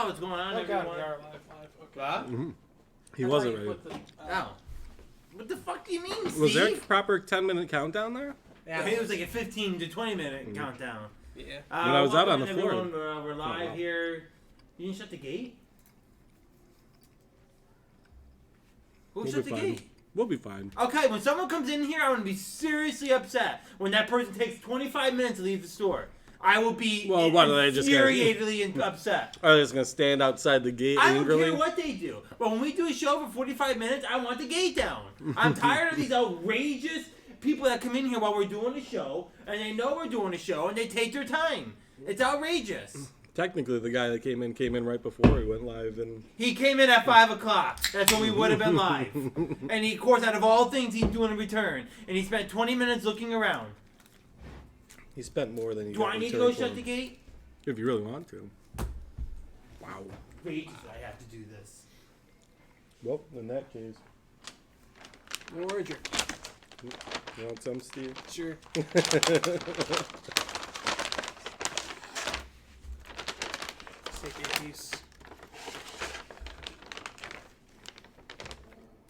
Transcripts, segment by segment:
What's going on, everyone? Okay. He wasn't ready. What the fuck do you mean, Steve? Was there a proper 10-minute countdown there? Yeah, I think it was like a 15 to 20 minute countdown. Yeah. When I was out on the floor. We're live here. You didn't shut the gate? Who shut the gate? We'll be fine. Okay, when someone comes in here, I'm going to be seriously upset when that person takes 25 minutes to leave the store. I will be infuriatedly upset. Are they just going to stand outside the gate angrily? I angrily? don't care what they do. But when we do a show for 45 minutes, I want the gate down. I'm tired of these outrageous people that come in here while we're doing a show, and they know we're doing a show, and they take their time. It's outrageous. Technically, the guy that came in right before we went live. And he came in at 5 o'clock. That's when we would have been live. And he, of course, out of all things, he's doing a return. And he spent 20 minutes looking around. He spent more than he Do I need to go shut the gate? If you really want to. Wow. Outrageous, I have to do this. Well, in that case. Orange. You want some, Steve? Sure. Take a piece.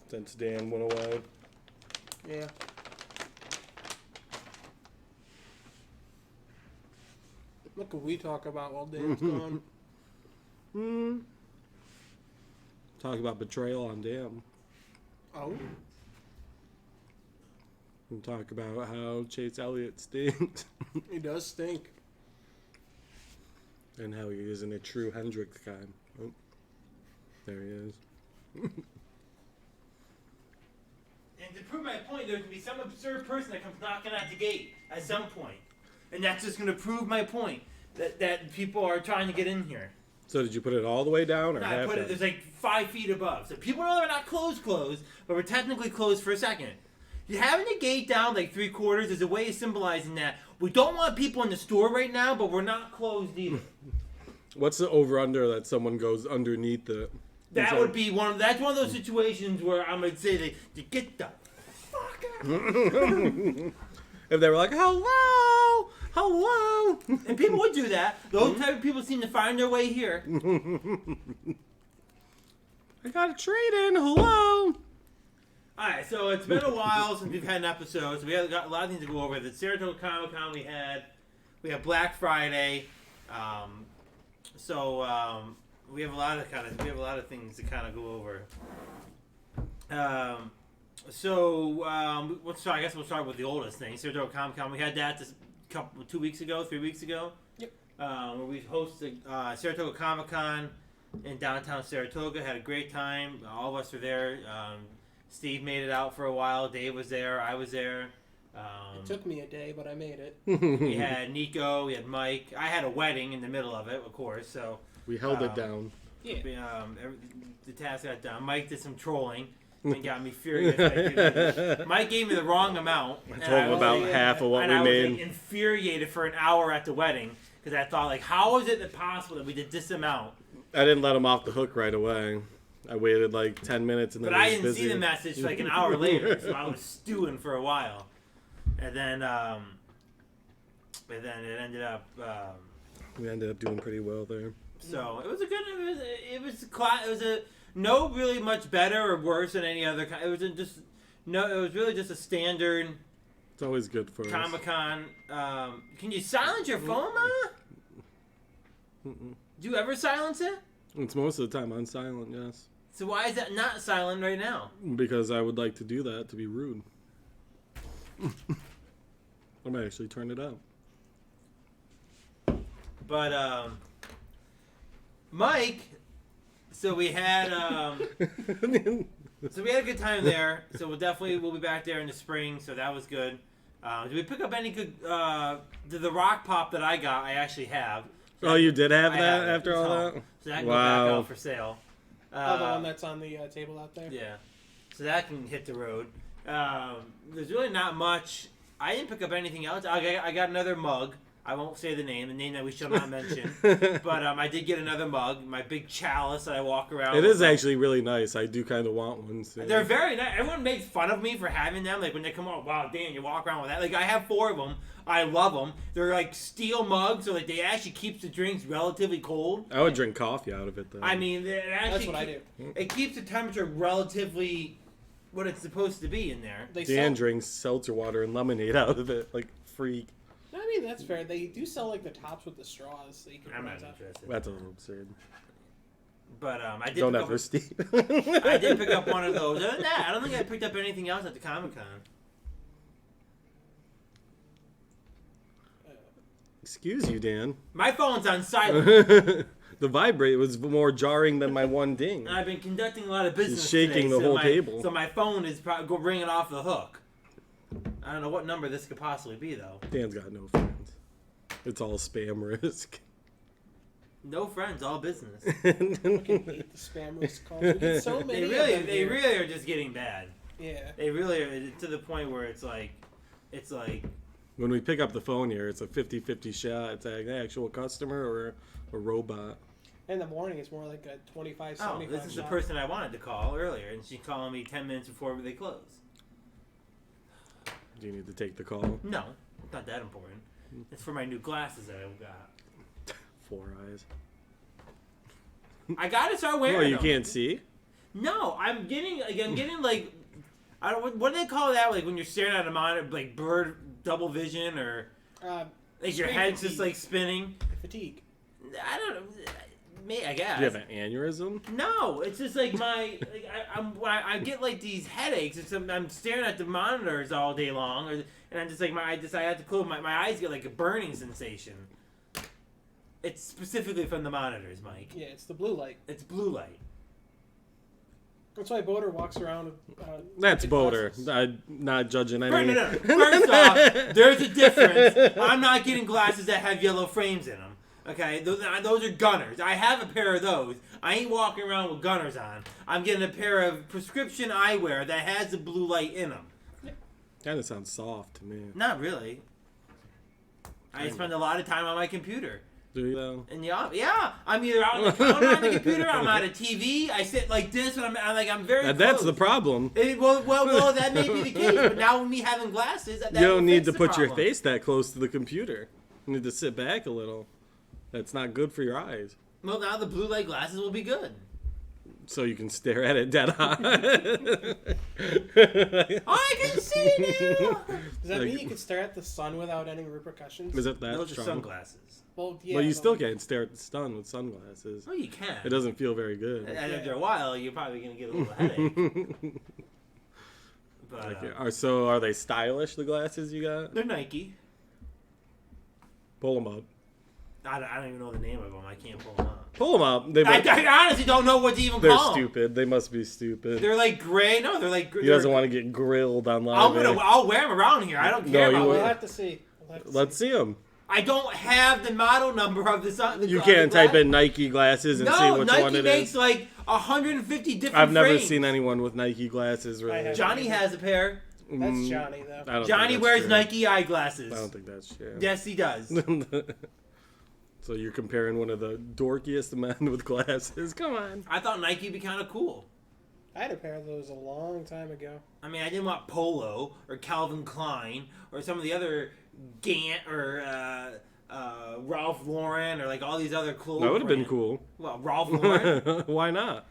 Since Dan went away. Yeah. What can we talk about while Dan's gone? Talk about betrayal on Dan. Oh. And talk about how Chase Elliott stinks. He does stink. And how he isn't a true Hendrix kind. Oh, there he is. And to prove my point, there's going to be some absurd person that comes knocking at the gate at some point. And that's just going to prove my point, that people are trying to get in here. So did you put it all the way down? Or No, half I put it, there's like 5 feet above. So people know they're not closed, but we're technically closed for a second. You having the gate down like 3/4 is a way of symbolizing that we don't want people in the store right now, but we're not closed either. What's the over-under that someone goes underneath the... That would be that's one of those situations where I'm going to say to get the fuck out. If they were like, hello, hello. And people would do that. Those type of people seem to find their way here. I got a trade in, hello. Alright, so it's been a while since we've had an episode, so we have got a lot of things to go over. The Saratoga Comic-Con we had Black Friday, we have a lot of things to kind of go over. I guess we'll start with the oldest thing, Saratoga Comic-Con. We had that 3 weeks ago. Yep. Where we hosted Saratoga Comic-Con in downtown Saratoga. Had a great time. All of us were there. Steve made it out for a while. Dave was there. I was there. It took me a day, but I made it. We had Nico. We had Mike. I had a wedding in the middle of it, of course. So we held it down. Yeah. The task got done. Mike did some trolling and got me furious. Mike gave me the wrong amount. I told him about half of what we made. I was infuriated for an hour at the wedding because I thought, how is it possible that we did this amount? I didn't let him off the hook right away. I waited 10 minutes and then I didn't see the message an hour later, so I was stewing for a while. And then it ended up... we ended up doing pretty well there. So it was a good... It was no really much better or worse than any other... It was really just a standard... It's always good for Comic-Con. Can you silence your phone, Ma? Do you ever silence it? It's most of the time on silent, yes. So why is that not silent right now? Because I would like to do that to be rude. I might actually turn it up. But, Mike, so we had a good time there. So we'll be back there in the spring. So that was good. Did we pick up any good, the rock pop that I got, I actually have. So you did have that after all that? So that can go back out for sale. The one that's on the table out there? Yeah. So that can hit the road. There's really not much. I didn't pick up anything else. I got another mug. I won't say the name that we shall not mention. But I did get another mug, my big chalice that I walk around with. It is actually really nice. I do kind of want one. So. They're very nice. Everyone makes fun of me for having them. Like when they come out, wow, Dan, you walk around with that. Like I have 4 of them. I love them. They're like steel mugs, so like they actually keeps the drinks relatively cold. I would drink coffee out of it though. I mean, that's what I do. It keeps the temperature relatively what it's supposed to be in there. Dan drinks seltzer water and lemonade out of it, like freak. I mean, that's fair. They do sell like the tops with the straws. So you can I'm not interested. That's a little absurd. But I did. Don't ever, Steve. I did pick up one of those. Other than that, I don't think I picked up anything else at the Comic-Con. Excuse you, Dan. My phone's on silent. The vibrate was more jarring than my one ding. And I've been conducting a lot of business. He's shaking today, the whole table. So my phone is probably ringing off the hook. I don't know what number this could possibly be, though. Dan's got no friends. It's all spam risk. No friends, all business. I fucking hate the spam risk calls. We get so many. They really are just getting bad. Yeah. They really are to the point where it's like. When we pick up the phone here, it's a 50-50 shot. It's an actual customer or a robot. In the morning, it's more like a 25, 75 Oh, this is shot. the person I wanted to call earlier, and she's calling me 10 minutes before they close. Do you need to take the call? No, it's not that important. It's for my new glasses that I got. 4 eyes. I gotta start wearing them. Oh, you can't see? No, I'm getting like, I don't. What do they call that? Like when you're staring at a monitor, like bird double vision, or like your head's just like spinning. Fatigue. I don't know. Me, I guess. Do you have an aneurysm? No, it's just like my. Like I get like these headaches. I'm staring at the monitors all day long, and I'm just like I have to close my eyes. Get like a burning sensation. It's specifically from the monitors, Mike. Yeah, it's the blue light. It's blue light. That's why Boater walks around. That's with Boater. glasses. I'm not judging any. No. First off, there's a difference. I'm not getting glasses that have yellow frames in them. Okay, those are Gunners. I have a pair of those. I ain't walking around with Gunners on. I'm getting a pair of prescription eyewear that has the blue light in them. Kind of sounds soft to me. Not really. I spend a lot of time on my computer. Do you though? And yeah, I'm either out on the counter on the computer, I'm at a TV, I sit like this, and I'm very close. That's the problem. Well, that may be the case, but now with me having glasses, that You don't need to the put your problem. face that close to the computer. You need to sit back a little. That's not good for your eyes. Well, now the blue light glasses will be good. So you can stare at it dead on. I can see now. Does that mean you can stare at the sun without any repercussions? Is it that Those are strong? sunglasses. Well, yeah. Well, you still can't stare at the sun with sunglasses. Oh, you can. It doesn't feel very good. And after a while, you're probably going to get a little headache. But, So are they stylish, the glasses you got? they're Nike. Pull them up. I don't even know the name of them. I can't pull them up. Pull them up. I honestly don't know what to even They're call them. stupid. They must be stupid. They're like gray. No, they're like gray. He doesn't want to get grilled on live. I'll wear them around here. I don't care you about We'll won't. have to see. Let's see them. I don't have the model number of the sun. You can't type in Nike glasses and see which Nike one it makes is. like 150 different I've never frames. seen anyone with Nike glasses. Really. I have. Johnny has a pair. That's Johnny, though. I don't Johnny think that's wears true. Nike eyeglasses. I don't think that's true. Yes, he does. So you're comparing one of the dorkiest men with glasses? Come on. I thought Nike would be kind of cool. I had a pair of those a long time ago. I mean, I didn't want Polo or Calvin Klein or some of the other Gant or Ralph Lauren or like all these other clothes. That would have been brands. cool. Well, Ralph Lauren. Why not?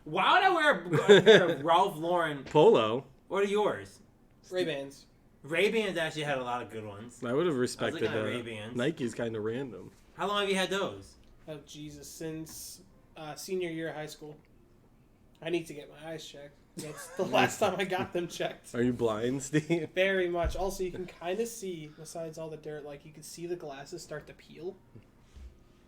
Why would I wear a pair of Ralph Lauren? Polo. What are yours? Ray-Bans. Ray-Bans actually had a lot of good ones. I would have respected looking at that. Ray-Bans. Nike's kind of random. How long have you had those? Oh, Jesus. Since senior year of high school. I need to get my eyes checked. That's the last time I got them checked. Are you blind, Steve? Very much. Also, you can kind of see, besides all the dirt, like you can see the glasses start to peel.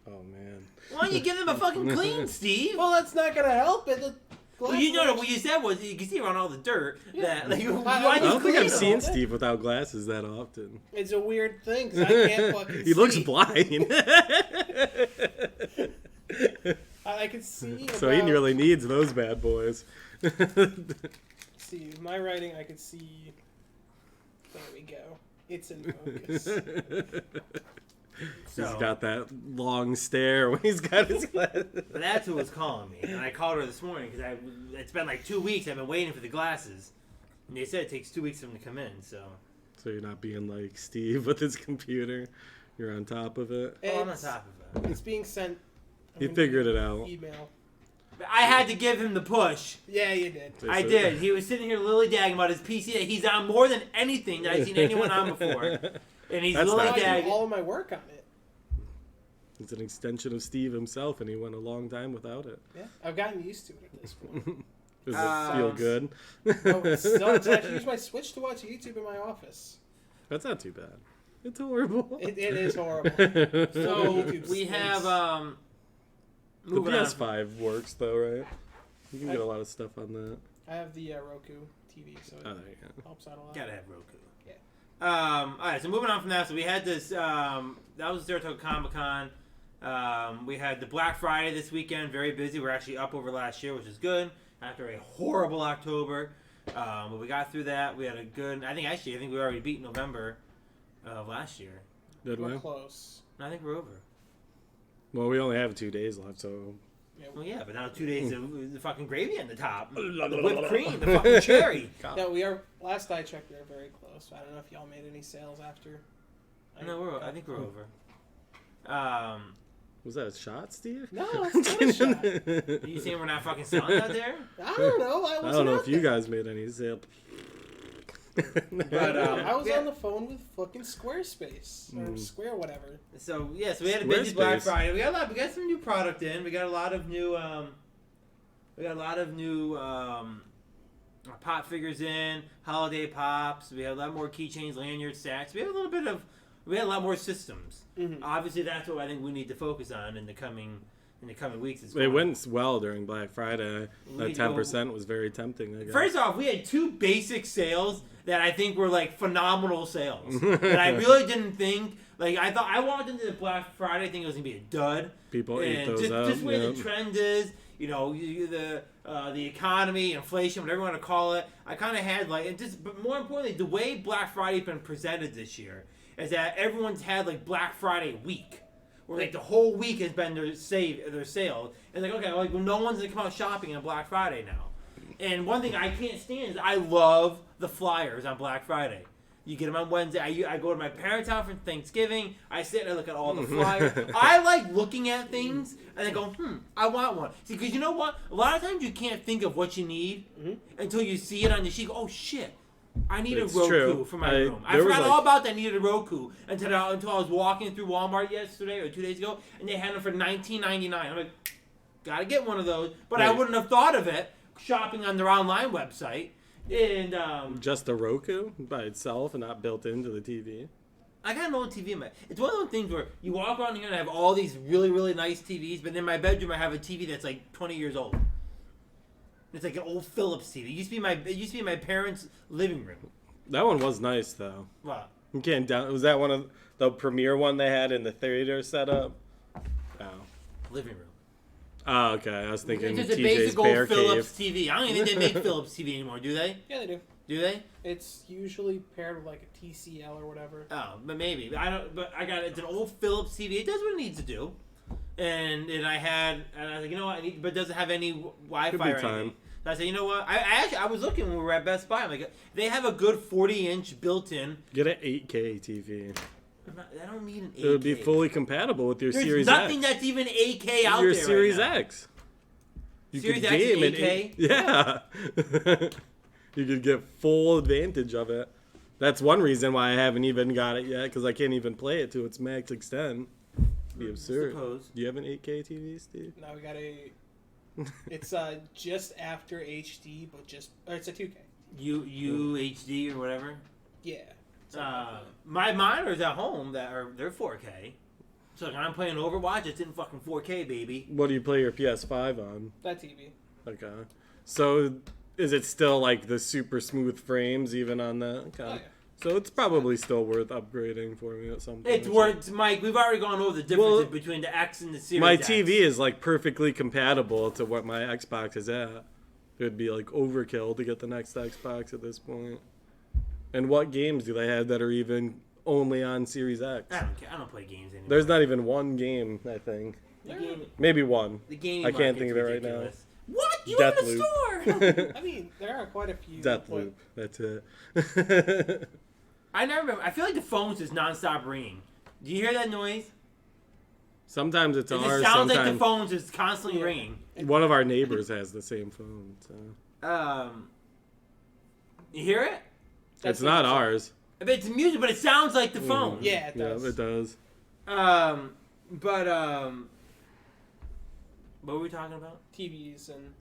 Oh, man. Why don't you give them a fucking clean, Steve? Well, that's not going to help it. Well, you know what you said was you can see around all the dirt. Yeah. That like, I why I don't just think clean I've them? seen Steve without glasses that often. It's a weird thing, because I can't fucking see. He looks blind. I can see So he really needs those bad boys. See, my writing, I could see... There we go. It's in focus. So, He's got that long stare when he's got his glasses. but that's who was calling me, and I called her this morning because it's been like 2 weeks. I've been waiting for the glasses, and they said it takes 2 weeks for them to come in. So You're not being like Steve with his computer. You're on top of it. I'm on top of it. It's being sent. He figured it out. Email. But I had to give him the push. Yeah, you did. I did. He was sitting here lily-dagging about his PC that he's on more than anything that I've seen anyone on before. And he's That's not I do lily-dagging. all of my work on it. It's an extension of Steve himself, and he went a long time without it. Yeah, I've gotten used to it at this point. Does it feel good? No, it's actually use my Switch to watch YouTube in my office. That's not too bad. It's horrible. It is horrible. So YouTube we stinks. have the moving on. PS5 works though, right? You can get a lot of stuff on that. I have the Roku TV, so it Oh, there you go. helps out a lot. Gotta have Roku. Yeah. All right, so moving on from that, so we had this. That was Saratoga Comic Con. We had the Black Friday this weekend. Very busy. We're actually up over last year, which is good. After a horrible October, but we got through that. We had a good. I think we already beat November of last year. Did we? We're close. No, I think we're over. Well, we only have 2 days left, so Well, yeah, but now 2 days of the fucking gravy on the top, the whipped cream, the fucking cherry. No, we are. Last I checked, we are very close. I don't know if y'all made any sales after. No, I think we're over. was that a shot, Steve? No, it's not a shot. Are you saying we're not fucking selling out there? I don't know. I don't know if you guys made any sale. But I was yeah. on the phone with fucking Squarespace or Square whatever. So yeah, so we had a busy Black Squarespace. Friday. We got some new product in. We got a lot of new pop figures in, holiday pops. We had a lot more keychains, lanyard stacks. We had a lot more systems. Mm-hmm. Obviously, that's what I think we need to focus on in the coming weeks. It went well during Black Friday. We That 10% was very tempting, I guess. First off, we had 2 basic sales that I think were like phenomenal sales. That I really didn't think. Like I walked into the Black Friday thinking it was gonna be a dud. People ate And those up. just where yeah. the trend is, the economy, inflation, whatever you want to call it. I kind of had but more importantly, the way Black Friday's been presented this year is that everyone's had like Black Friday week, where like the whole week has been their sale. And like okay, well, no one's gonna come out shopping on Black Friday now. And one thing I can't stand is I love the flyers on Black Friday. You get them on Wednesday. I go to my parents' house for Thanksgiving. I sit and I look at all the flyers. I like looking at things and I go, I want one. See, because you know what? A lot of times you can't think of what you need until you see it on the sheet. Oh, shit. I need It's a Roku true. for my room. I there was, forgot all about that I needed a Roku until I was walking through Walmart yesterday or 2 days ago, and they had them for $19.99. I'm like, gotta get one of those. But I Right. wouldn't have thought of it shopping on their online website. And Just a Roku by itself and not built into the TV. I got an old TV in my. It's one of those things where you walk around here and I have all these really, really nice TVs, but in my bedroom I have a TV that's like 20 years old. It's like an old Philips TV. It used to be my parents' living room. That one was nice though. What? You can't down. Was that one of the premiere one they had in the theater setup? Oh. Living room. Oh, okay. I was thinking It's just a TJ's basic Bear old Philips Cave. TV. I don't even think they make Philips TV anymore, do they? Yeah, they do. Do they? It's usually paired with like a TCL or whatever. Oh, but maybe. I don't. But I got it's an old Philips TV. It does what it needs to do. And I was like, you know what? But it doesn't have any Wi-Fi Could or be anything. time. So I said, you know what? I was looking when we were at Best Buy. I'm like, they have a good 40-inch built-in. Get an 8K TV. I don't need an 8K. It would be fully compatible with your There's Series nothing X. that's even 8K out Your there Series right now. X. You Series could X is game at 8K? Yeah. You could get full advantage of it. That's one reason why I haven't even got it yet, because I can't even play it to its max extent. It'd be absurd. Suppose. Do you have an 8K TV, Steve? Now we got a. It's just after HD, but it's a 2K. UHD or whatever. Yeah. My monitors at home they're 4K. So like, when I'm playing Overwatch, it's in fucking 4K, baby. What do you play your PS5 on? That TV. Okay. So is it still like the super smooth frames even on that? Okay. Oh, yeah. So it's probably still worth upgrading for me at some point. It's worth, Mike. We've already gone over the differences between the X and the Series My X. TV is like perfectly compatible to what my Xbox is at. It would be like overkill to get the next Xbox at this point. And what games do they have that are even only on Series X? I don't care. I don't play games anymore. There's not even one game, I think. Maybe one. The gaming I can't think of it market's right now. ridiculous. What? You Death have a store? I mean, there are quite a few. Deathloop. That's it. I never remember. I feel like the phone's just nonstop ringing. Do you hear that noise? Sometimes it's It ours. just sounds like the Sometimes phone's just constantly ringing. one of our neighbors has the same phone. So You hear it? it's not ours. It's music, but it sounds like the phone. Yeah, it does. Yeah, it does. What were we talking about? TVs and.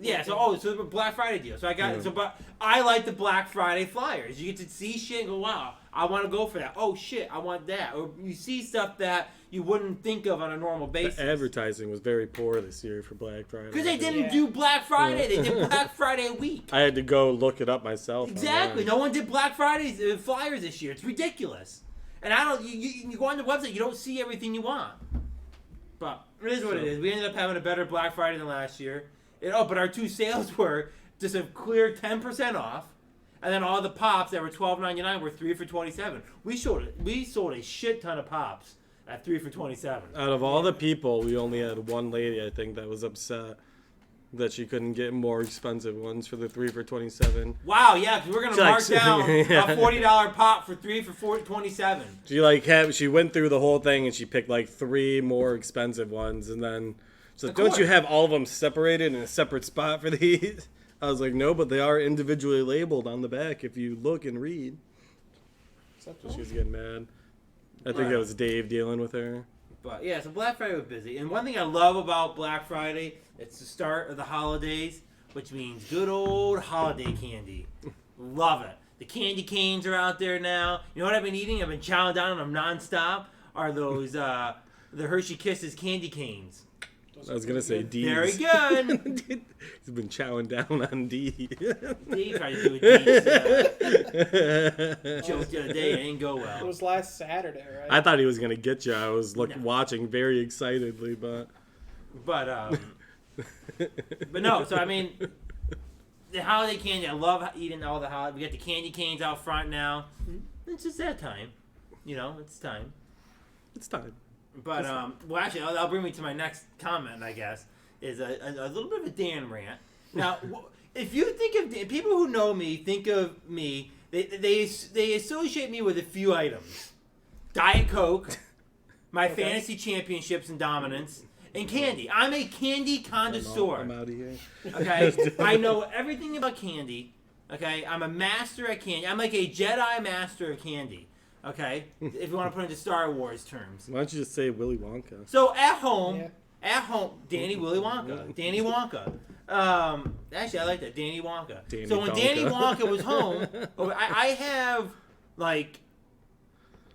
Yeah, so the Black Friday deal. So I got but I like the Black Friday flyers. You get to see shit and go, wow, I want to go for that. Oh shit, I want that. Or you see stuff that you wouldn't think of on a normal basis. The advertising was very poor this year for Black Friday. Because they didn't do Black Friday. They did Black Friday week. I had to go look it up myself. Exactly. Online. No one did Black Friday flyers this year. It's ridiculous. And I don't. You go on the website, you don't see everything you want. But it is what it is. We ended up having a better Black Friday than last year. But our two sales were just a clear 10% off, and then all the pops that were $12.99 were 3 for $27. We sold a shit ton of pops at 3 for $27. Out of all the people, we only had one lady, I think, that was upset that she couldn't get more expensive ones for the 3 for $27. Wow, yeah, because we're gonna mark down yeah. a $40 pop for 3 for $27. She went through the whole thing and she picked like 3 more expensive ones, and then so Of don't course. you have all of them separated in a separate spot for these? I was like, no, but they are individually labeled on the back if you look and read. So she was getting mad. I think it was Dave dealing with her. But yeah, so Black Friday was busy. And one thing I love about Black Friday, it's the start of the holidays, which means good old holiday candy. Love it. The candy canes are out there now. You know what I've been eating? I've been chowing down on them nonstop. Are those the Hershey Kisses candy canes? I was gonna say D's. Very good. He's been chowing down on D. Dave tried to do a D's joke the other day. It didn't go It well. was last Saturday, right? I thought he was gonna get you. I was No. watching very excitedly, but But no. So I mean, the holiday candy. I love eating all the holiday. We got the candy canes out front now. It's just that time. You know, it's time. it's time. But well, actually, that'll bring me to my next comment. I guess is a little bit of a Dan rant. Now, if you think of people who know me, think of me. They associate me with a few items: Diet Coke, my fantasy championships and dominance, and candy. I'm a candy connoisseur. I'm out of here. Okay, I know everything about candy. Okay, I'm a master at candy. I'm like a Jedi master of candy. Okay, if you want to put it into Star Wars terms. Why don't you just say Willy Wonka? So at home, Danny Willy Wonka, Danny Wonka. Actually, I like that, Danny Wonka. Danny So when Donka. Danny Wonka was home, I have like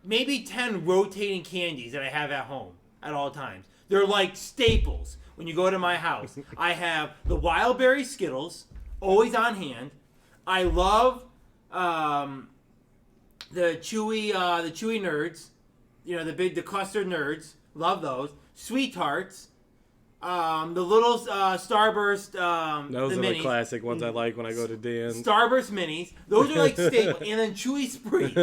maybe 10 rotating candies that I have at home at all times. They're like staples when you go to my house. I have the Wild Berry Skittles, always on hand. I love the chewy nerds, you know, the clustered nerds. Love those. Sweet Tarts, the little Starburst. Those the are minis. the classic ones I like when I go to Dan's. Starburst minis. Those are like staples. And then Chewy Sprees.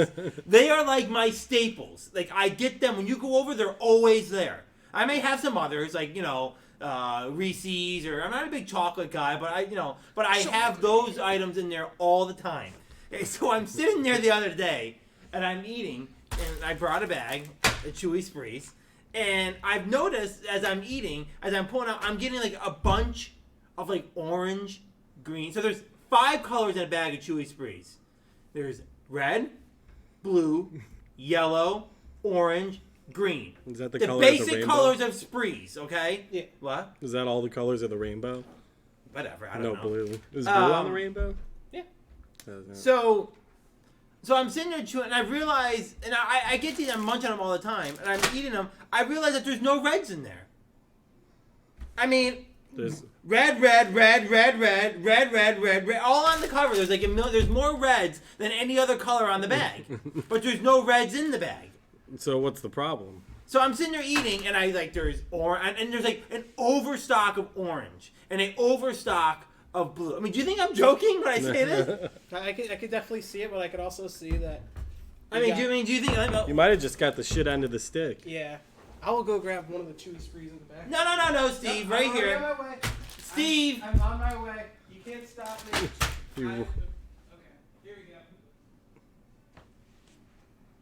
They are like my staples. Like I get them when you go over. They're always there. I may have some others like Reese's, or I'm not a big chocolate guy, but I have those items in there all the time. Okay, so I'm sitting there the other day, and I'm eating, and I brought a bag of Chewy Sprees, and I've noticed as I'm eating, as I'm pulling out, I'm getting like a bunch of like orange, green. So there's 5 colors in a bag of Chewy Sprees. There's red, blue, yellow, orange, green. Is that the The color of the basic rainbow? colors of Sprees, okay? Yeah. What? Is that all the colors of the rainbow? Whatever, I don't No know. blue. Is blue on the rainbow? Yeah. So I'm sitting there chewing, and I realize, and I get these, I'm munching them all the time, and I'm eating them. I realize that there's no reds in there. I mean, There's red, all on the cover. There's like there's more reds than any other color on the bag, but there's no reds in the bag. So what's the problem? So I'm sitting there eating, and there's orange, and there's like an overstock of orange and an overstock of blue. I mean, do you think I'm joking when I say this? I could definitely see it, but I could also see that. I mean, do you think? You might have just got the shit end of the stick. Yeah. I will go grab one of the chewy sprees in the back. No, Steve, right I'm here. on my way. Steve. I'm on my way. You can't stop me. Okay, here we go.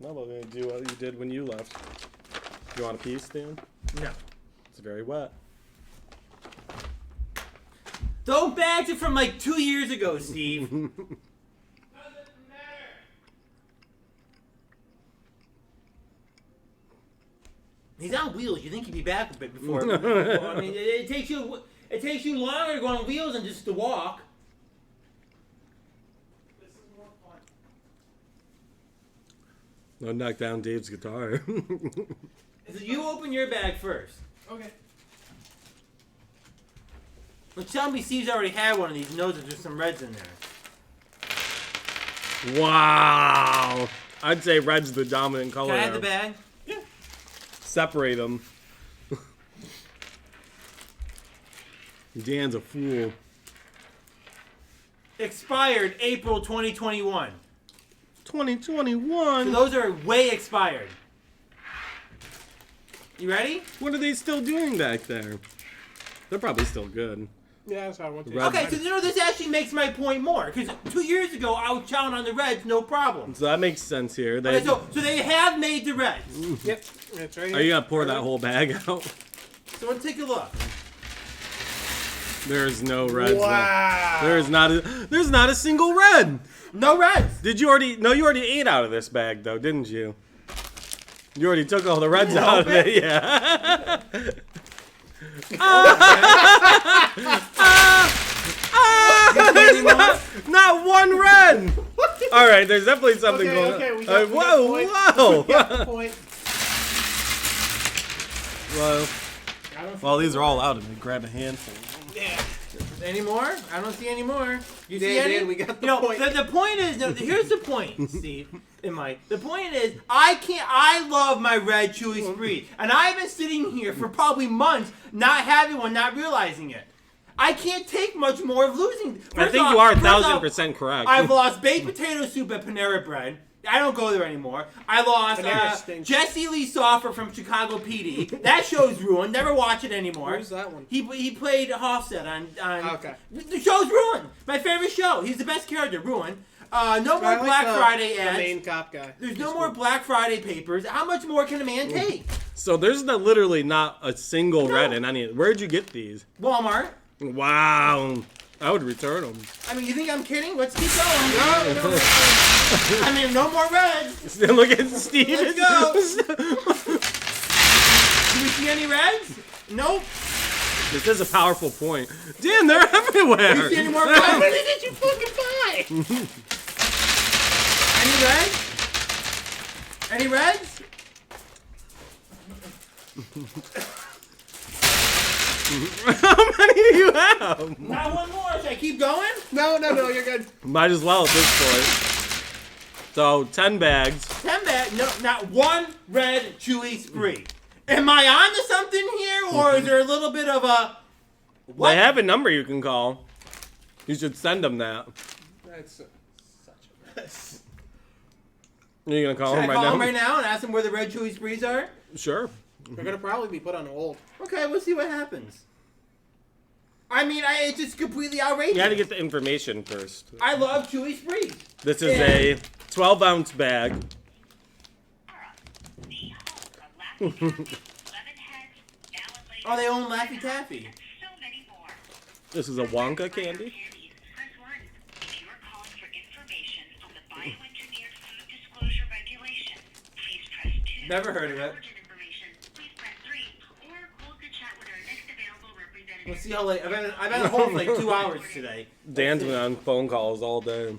No, we're gonna do what you did when you left. You want a piece, Dan? No. It's very wet. Those bags are from like 2 years ago, Steve. Doesn't matter. He's on wheels. You think he'd be back a bit before? I mean, it takes you longer to go on wheels than just to walk. This is more fun. I'll knock down Dave's guitar. So you open your bag first. Okay. Well, tell me Steve's already had one of these and knows that there's some reds in there. Wow. I'd say red's the dominant color. Can I have the bag? Yeah. Separate them. Dan's a fool. Expired April 2021. 2021? So those are way expired. You ready? What are they still doing back there? They're probably still good. Yeah, that's how I want to. Red- Okay, so this actually makes my point more. Because 2 years ago, I was chowing on the reds, no problem. So that makes sense here. Okay, so they have made the reds. Yep, that's right. Are you gonna pour that whole bag out? So let's take a look. There's no reds. Wow. There's not a single red. No reds. Did you already? No, you already ate out of this bag though, didn't you? You already took all the reds out of it. Yeah. There's not one red. All right, there's definitely something going on. We got whoa. We got the point. Well, these are all out of me. Grab a handful. Yeah. Any more? I don't see any more. You Dan, see any? we got the You know, point. The point is, no, here's the point, Steve and Mike. The point is, I love my red chewy spree, and I've been sitting here for probably months not having one, not realizing it. I can't take much more of losing. I think you are 1,000% correct. I've lost baked potato soup at Panera Bread. I don't go there anymore. I lost Jesse Lee Soffer from Chicago PD. That show's ruined. Never watch it anymore. Who's that one? He played Hofstad on. Okay. The show's ruined. My favorite show. He's the best character. Ruined. No more Black Friday ads. The main cop guy. There's no more Black Friday papers. How much more can a man take? So there's literally not a single red in any. Where'd you get these? Walmart. Wow. I would return them. I mean, you think I'm kidding? Let's keep going. No. I mean, no more reds. Look at Steve. Let's go. Do we see any reds? Nope. This is a powerful point. Dan, they're everywhere. Do you see any more reds? How many did you fucking buy? Any reds? How many do you have? Not one more. Should I keep going? No, you're good. Might as well at this point. So, 10 bags. 10 bags. No, not one red chewy spree. Am I on to something here, or is there a little bit of a... What? They have a number you can call. You should send them that. That's such a mess. Are you going to call Should I them right call now? them right now and ask them where the red chewy sprees are? Sure. They're gonna probably be put on hold. Okay, we'll see what happens. I mean, it's just completely outrageous. You had to get the information first. I love chewy sprees. This is a 12-ounce bag. Oh, they own Laffy Taffy. This is a Wonka candy. Never heard of it. We'll see how late. I've been at home for like 2 hours today. Dan's been on phone calls all day.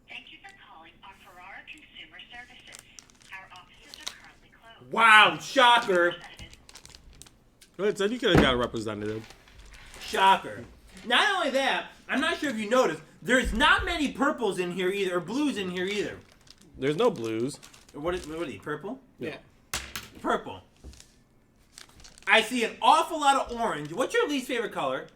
Thank you for calling our Ferrara Consumer Services. Our offices are currently closed. Wow, shocker. Well, it said you could have got a representative. Shocker. Not only that, I'm not sure if you noticed, there's not many purples in here either, or blues in here either. There's no blues. What are you, purple? Yeah. Purple. I see an awful lot of orange. What's your least favorite color?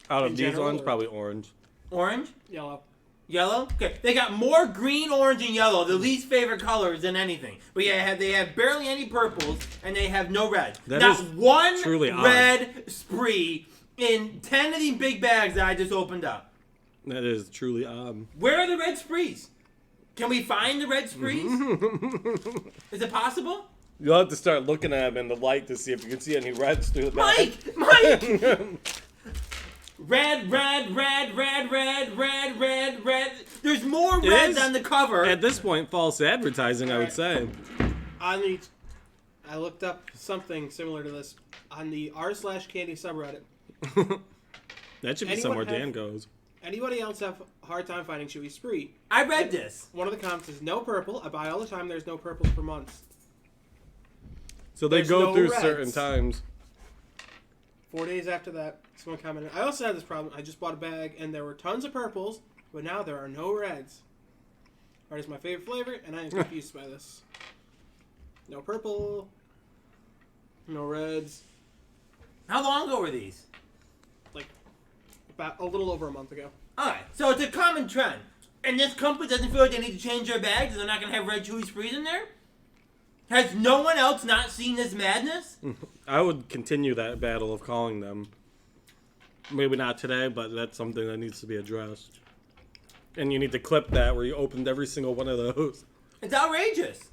Out of In these general, ones, or- probably orange. Orange? Yellow. Yellow? Okay. They got more green, orange, and yellow, the least favorite colors than anything. But yeah, they have barely any purples, and they have no reds. That Not is one truly odd. red spree in 10 of these big bags that I just opened up. That is truly odd. Where are the red sprees? Can we find the red sprees? Is it possible? You'll have to start looking at them in the light to see if you can see any reds through the bag. Mike! Red. There's more It reds is. on the cover. At this point, false advertising, I would say. I looked up something similar to this on the r/candy subreddit. That should be Anyone somewhere have- Dan goes. Anybody else have a hard time finding Chewy Spree? I read this. One of the comments is no purple. I buy all the time. There's no purples for months. So they There's go no through reds. certain times. 4 days after that, someone commented. I also had this problem. I just bought a bag and there were tons of purples, but now there are no reds. Red is my favorite flavor, and I am confused by this. No purple. No reds. How long ago were these? Like about a little over a month ago. Alright, so it's a common trend. And this company doesn't feel like they need to change their bags, and they're not going to have red Chewy Sprees in there? Has no one else not seen this madness? I would continue that battle of calling them. Maybe not today, but that's something that needs to be addressed. And you need to clip that where you opened every single one of those. It's outrageous.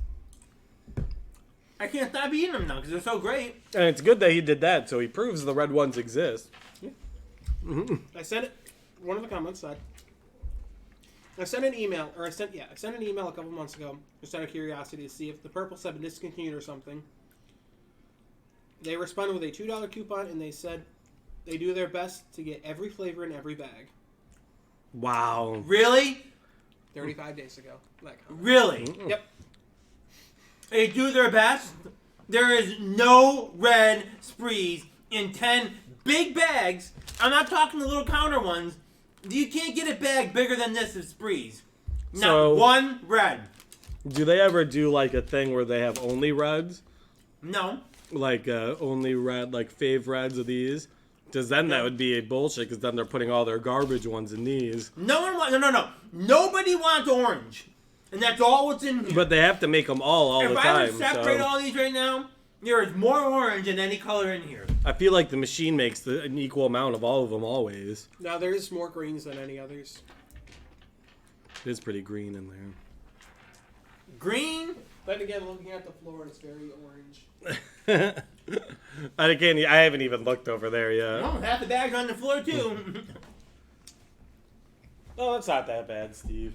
I can't stop eating them now because they're so great. And it's good that he did that, so he proves the red ones exist. I sent it. One of the comments said, I sent an email a couple months ago just out of curiosity to see if the purples have been discontinued or something. They responded with a $2 coupon and they said they do their best to get every flavor in every bag. Wow. Really? 35 days ago. That comment. Really? Yep. They do their best. There is no red sprees in 10 big bags. I'm not talking the little counter ones. You can't get a bag bigger than this of sprees. Not So- one red. Do they ever do like a thing where they have only reds? No. Like only red, like fave reds of these? Because then that would be a bullshit, because then they're putting all their garbage ones in these. No one wants. No. Nobody wants orange, and that's all what's in here. But they have to make them all if the I time. were to separate So all these right now, there is more orange than any color in here. I feel like the machine makes an equal amount of all of them always. Now there's more greens than any others. It is pretty green in there. Green. Then again, looking at the floor, it's very orange. I haven't even looked over there yet. No, half the bags are on the floor too. Oh, it's not that bad, Steve.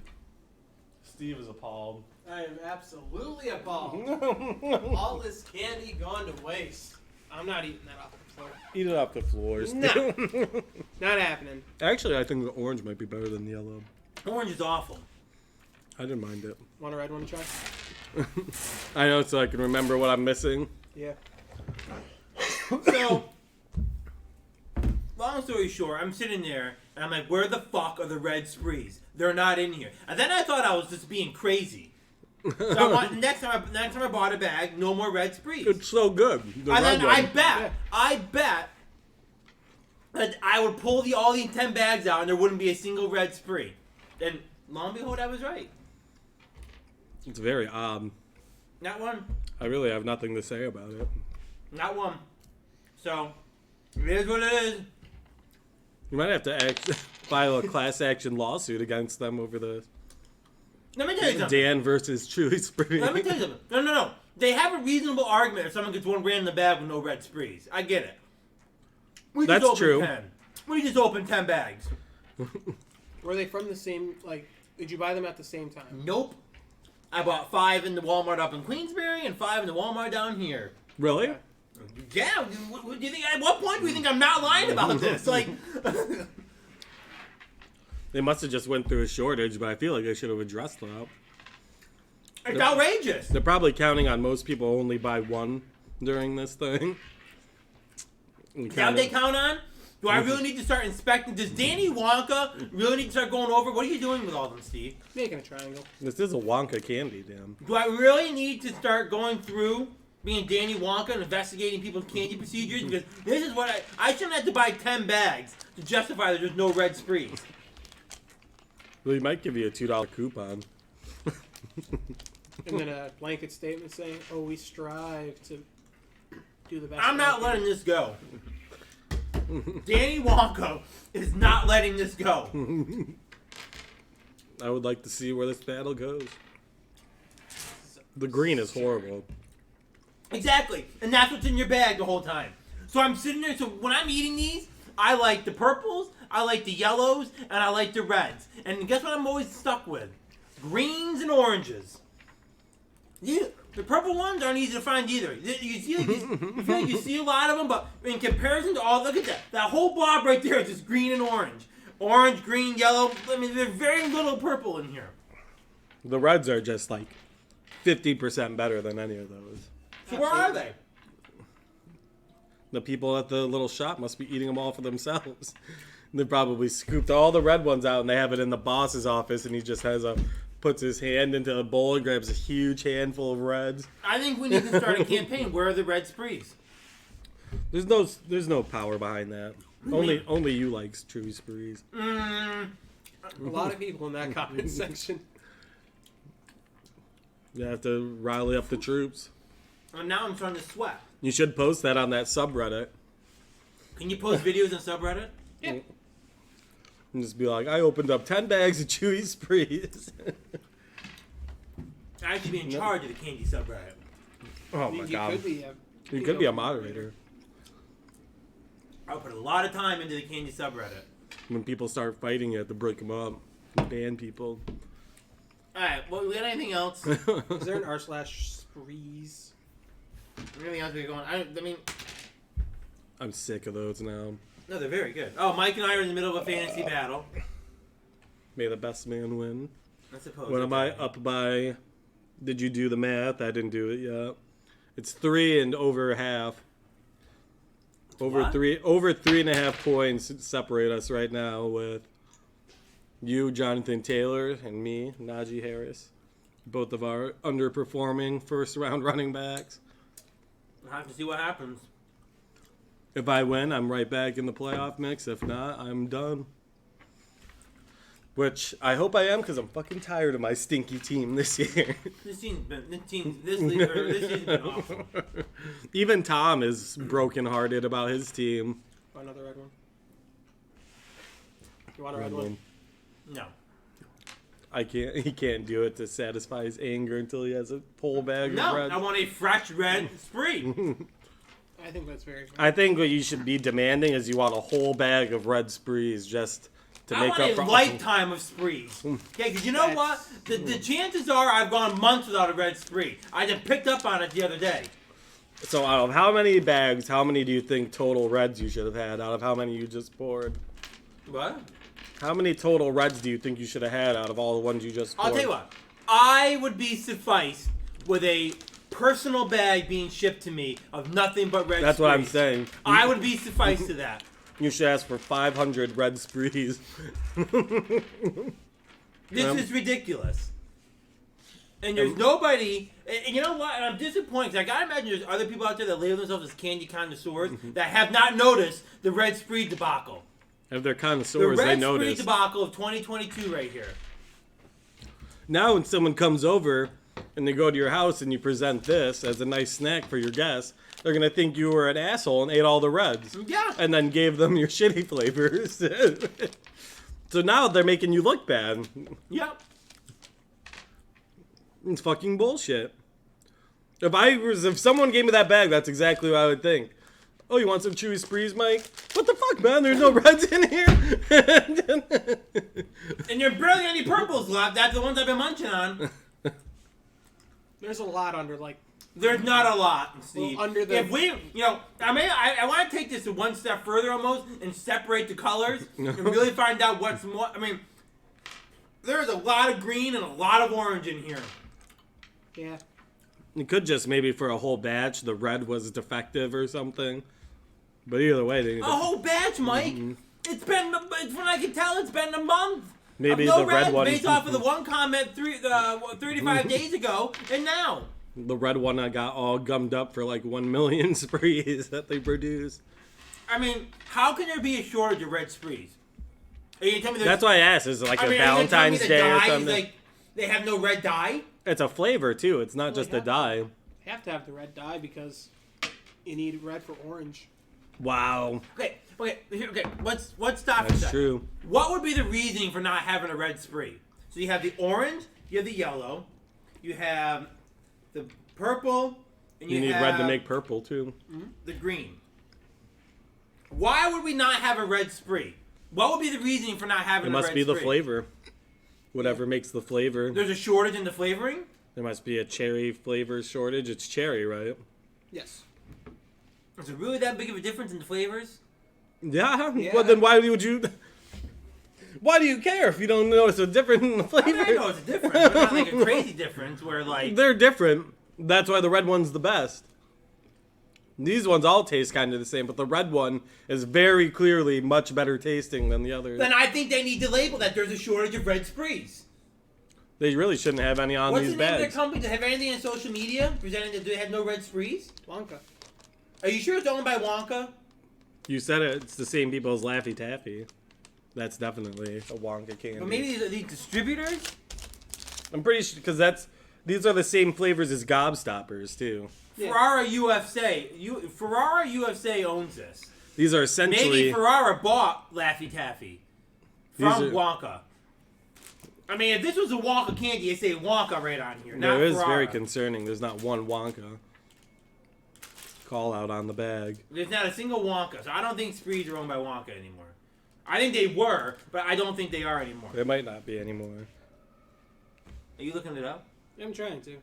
Steve is appalled. I am absolutely appalled. All this candy gone to waste. I'm not eating that off the floor. Eat it off the floor, Steve. No. Not happening. Actually, I think the orange might be better than the yellow. Orange is awful. I didn't mind it. Want a red one to try? I know, so I can remember what I'm missing. Yeah. So, long story short, I'm sitting there and I'm like, where the fuck are the red sprees? They're not in here. And then I thought I was just being crazy. So I want, next time I bought a bag, no more red sprees. It's so good. The And red then one. I bet that I would pull all these 10 bags out and there wouldn't be a single red spree. And lo and behold, I was right. It's very odd. Not one. I really have nothing to say about it. Not one. So, it is what it is. You might have to file a class action lawsuit against them over the Let me tell you something. Dan versus Chewy Spree. Let me tell you something. No. They have a reasonable argument if someone gets one red in the bag with no red sprees. I get it. We just That's opened true. 10. We just opened 10 bags. Were they from the same, like, did you buy them at the same time? Nope. I bought 5 in the Walmart up in Queensbury and 5 in the Walmart down here. Really? Yeah. Do you think, at what point do you think I'm not lying about this? Like, They must have just went through a shortage, but I feel like they should have addressed that. it's outrageous. They're probably counting on most people only buy one during this thing. Is that what they count on? Do I really need to start inspecting? Does Danny Wonka really need to start going over? What are you doing with all of them, Steve? Making a triangle. This is a Wonka candy, damn. Do I really need to start going through being Danny Wonka and investigating people's candy procedures because this is what I shouldn't have to buy 10 bags to justify that there's no red sprees. Well, he might give you a $2 coupon. And then a blanket statement saying, "Oh, we strive to do the best." I'm not letting this go. Danny Wonka is not letting this go. I would like to see where this battle goes. The green is horrible. Exactly, and that's what's in your bag the whole time. So I'm sitting there. So when I'm eating these, I like the purples, I like the yellows, and I like the reds. And guess what? I'm always stuck with greens and oranges. Yeah, the purple ones aren't easy to find either. You see, like you feel like you see a lot of them, but in comparison to all, look at that. That whole blob right there is just green and orange. Orange, green, yellow. I mean, there's very little purple in here. The reds are just like 50% better than any of those. So where are they? The people at the little shop must be eating them all for themselves. They probably scooped all the red ones out and they have it in the boss's office and he just puts his hand into a bowl and grabs a huge handful of reds. I think we need to start a campaign. Where are the red sprees? There's no power behind that. Only you likes true sprees. A lot of people in that comment section. You have to rally up the troops. And now I'm starting to sweat. You should post that on that subreddit. Can you post videos on subreddit? Yeah. And just be like, I opened up 10 bags of Chewy Sprees. I should be in charge of the candy subreddit. Oh my god. You could be a moderator. I'll put a lot of time into the candy subreddit. When people start fighting, you have to break them up. Ban people. Alright, well, we got anything else? Is there an r/sprees? Anything else we going? I mean, I'm sick of those now. no, they're very good. Oh, Mike and I are in the middle of a fantasy battle. May the best man win. I suppose. What am I up by? Did you do the math? I didn't do it yet. It's 3 and over half. Over What? 3.5 points separate us right now with you, Jonathan Taylor, and me, Najee Harris. Both of our underperforming first round running backs. We'll have to see what happens. If I win, I'm right back in the playoff mix. If not, I'm done. Which I hope I am because I'm fucking tired of my stinky team this year. This season's been awful. Even Tom is brokenhearted about his team. Want another red one? You want a red one? No. He can't do it to satisfy his anger until he has a whole bag of No, reds. I want a fresh red spree. I think that's very fair. I think what you should be demanding is you want a whole bag of red sprees just to I make want up a for lifetime of sprees. Okay, because you know what? The chances are I've gone months without a red spree. I just picked up on it the other day. So out of how many bags, how many do you think total reds you should have had out of how many you just poured? What? How many total reds do you think you should have had out of all the ones you just poured? I'll tell you what. I would be sufficed with a personal bag being shipped to me of nothing but red That's what I'm sprees. saying. I would be sufficed to that. You should ask for 500 red sprees. This is ridiculous. And there's nobody, and you know what? And I'm disappointed. 'Cause I gotta imagine there's other people out there that label themselves as candy connoisseurs that have not noticed the red spree debacle. If they're The connoisseurs, they red spree notice. debacle of 2022 right here. Now when someone comes over and they go to your house and you present this as a nice snack for your guests, they're going to think you were an asshole and ate all the reds. Yeah. And then gave them your shitty flavors. So now they're making you look bad. Yep. It's fucking bullshit. If someone gave me that bag, that's exactly what I would think. Oh, you want some Chewy Sprees, Mike? What the fuck, man? There's no reds in here. And there's barely any purples left. That's the ones I've been munching on. There's a lot under, like... There's not a lot, Steve. Well, under the- If we, I want to take this one step further almost and separate the colors and really find out what's more. I mean, there's a lot of green and a lot of orange in here. Yeah. You could just maybe for a whole batch, the red was defective or something. But either way, they need A whole batch, Mike. It's been, from what I can tell, it's been a month. Maybe of no the red one- based off of the one comment 35 days ago, and now. The red one I got all gummed up for like 1 million sprees that they produce. I mean, how can there be a shortage of red sprees? Are you telling me That's why I asked. Is it like I mean, a Valentine's the Day or dye is something? like they have no red dye? It's a flavor too. It's not Well, just yeah. a dye. You have to have the red dye because you need red for orange. Wow, Okay. Let's stop for a that's second. true. What would be the reasoning for not having a red spree? So you have the orange, you have the yellow, you have the purple, and You you, need have red to make purple too. the green. Why would we not have a red spree? What would be the reasoning for not having It a must red be the spree? flavor. Whatever makes the flavor. There's a shortage in the flavoring? There must be a cherry flavor shortage. It's cherry, right? Yes. Is there really that big of a difference in the flavors? Yeah. Yeah. Well, then why would you? Why do you care if you don't notice a difference in the I flavor? mean, I know it's a difference, but not like a crazy difference where like They're different. That's why the red one's the best. These ones all taste kind of the same, but the red one is very clearly much better tasting than the others. then I think they need to label that there's a shortage of red sprees. They really shouldn't have any on What's these the name of their bags. company? Do they have anything on social media presenting that they have no red sprees? Wonka. Are you sure it's owned by Wonka? You said it's the same people as Laffy Taffy. That's definitely a Wonka candy. But maybe these distributors? I'm pretty sure because these are the same flavors as Gobstoppers too. Yeah. Ferrara USA owns this. These are essentially Maybe Ferrara bought Laffy Taffy from These are- Wonka. I mean, if this was a Wonka candy, it'd say Wonka right on here. Not It is Ferrara. very concerning. There's not one Wonka call out on the bag. There's not a single Wonka, so I don't think sprees are owned by Wonka anymore. I think they were, but I don't think they are anymore. There might not be anymore. Are you looking it up? I'm trying to.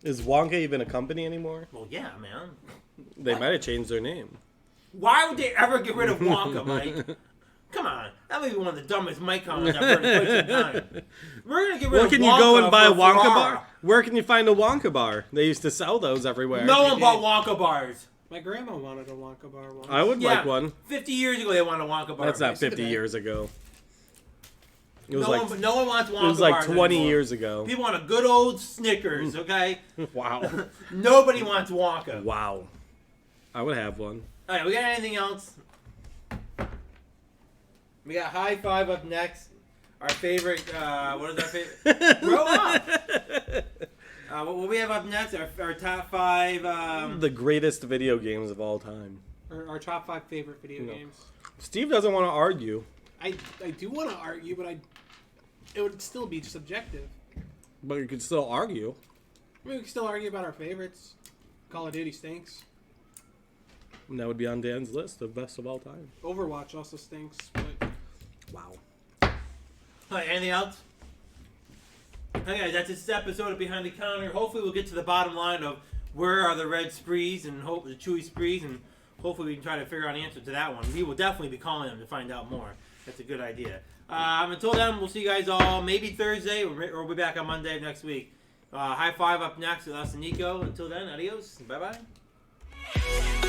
Is Wonka even a company anymore? Well, yeah, man. They What? might have changed their name. Why would they ever get rid of Wonka, Mike? Come on. That may be one of the dumbest Mike comments I've heard in quite some time. We're going to get rid Where of can Wonka you go and buy a for Wonka Ferrara. bar? Where can you find a Wonka bar? They used to sell those everywhere. No one did. bought Wonka bars. My grandma wanted a Wonka bar once. I would Yeah, like one. 50 years ago they wanted a Wonka bar. That's not Back in the 50 day. years ago. It was no one wants Wonka it was like bars 20 anymore. years ago. People want a good old Snickers, okay? Wow. Nobody wants Wonka. Wow. I would have one. All right, we got anything else? We got High Five up next. Our favorite, what is our favorite? Grow up! What we have up next, our top 5. The greatest video games of all time. Our top 5 favorite video No. games. Steve doesn't want to argue, I do want to argue, but it would still be subjective. but you could still argue. I mean, we can still argue about our favorites. Call of Duty stinks. And that would be on Dan's list of best of all time. Overwatch also stinks, but Wow. All right, anything else? Okay, guys, that's this episode of Behind the Counter. Hopefully we'll get to the bottom line of where are the red sprees and the chewy sprees, and hopefully we can try to figure out an answer to that one. We will definitely be calling them to find out more. That's a good idea. Until then, we'll see you guys all maybe Thursday, or we'll be back on Monday of next week. High Five up next with us and Nico. Until then, adios. Bye-bye.